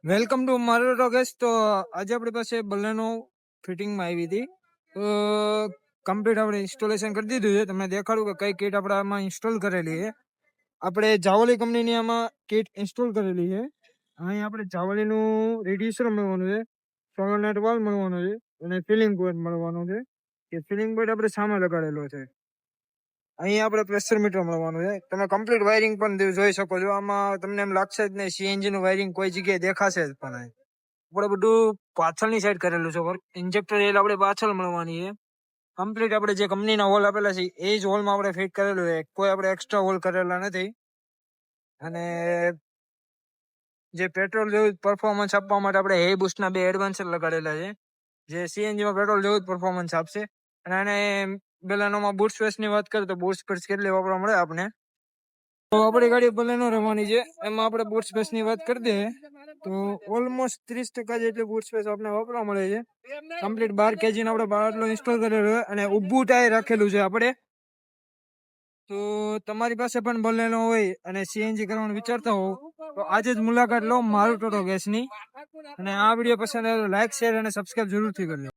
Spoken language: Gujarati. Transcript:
વેલકમ ટુ મારો ગેસ્ટ. તો આજે આપણી પાસે બલેનો ફિટિંગમાં આવી હતી. તો કમ્પ્લીટ આપણે ઇન્સ્ટોલેશન કરી દીધું છે. તમને દેખાડું કે કઈ કીટ આપણે આમાં ઇન્સ્ટોલ કરેલી છે. આપણે જાવલી કંપનીની આમાં કીટ ઇન્સ્ટોલ કરેલી છે. અહીં આપણે જાવલીનું રેડિએટર મળવાનું છે, સોલર વાલ મળવાનો છે અને ફિલિંગ પોઈન્ટ મળવાનો છે. એ ફિલિંગ પોઈન્ટ આપણે સામે લગાડેલો છે. અહીં આપણે પ્રેશર મીટર મળવાનું છે. તમે કમ્પ્લીટ વાયરિંગ પણ જોઈ શકો છો. આમાં તમને એમ લાગશે જ નહીં સીએનજી નું વાયરિંગ કોઈ જગ્યાએ દેખાશે જ પણ નહીં. આપણે બધું પાછળની સાઈડ કરેલું છે વર્ક. ઇન્જેક્ટર રેલ આપણે પાછળ મળવાની છે. કમ્પ્લીટ આપણે જે કંપનીના હોલ આપેલા છે એ જ હોલમાં આપણે ફિટ કરેલું છે. કોઈ આપણે એક્સ્ટ્રા હોલ કરેલા નથી. અને જે પેટ્રોલ જેવું પરફોર્મન્સ આપવા માટે આપણે હે બુસ્ટના 2 એડવાન્સર લગાડેલા છે, જે સીએનજી માં પેટ્રોલ જેવું જ પરફોર્મન્સ આપશે. અને આને બેલાનોમાં બૂટ સ્પેસની વાત કરીએ તો બૂટ સ્પેસ કેટલી વાપરવા મળે આપણે. તો આપણી ગાડી બલેનો રમવાની છે. એમાં આપણે બૂટ સ્પેસ ની વાત કરી દઈએ તો ઓલમોસ્ટ 30% જેટલી બૂટ સ્પેસ આપણે વાપરવા મળે છે. કમ્પ્લીટ 12 kg આપણે બાટલો ઇન્સ્ટોલ કરેલો છે અને ઊભું ટાયર રાખેલું છે આપણે. તો તમારી પાસે પણ બલેનો હોય અને સીએનજી કરવાનું વિચારતા હો તો આજે જ મુલાકાત લો મારું ટોટો ગેસની. અને આ વિડીયો પસંદ આવે તો લાઈક, શેર અને સબસ્ક્રાઇબ જરૂરથી કરજો.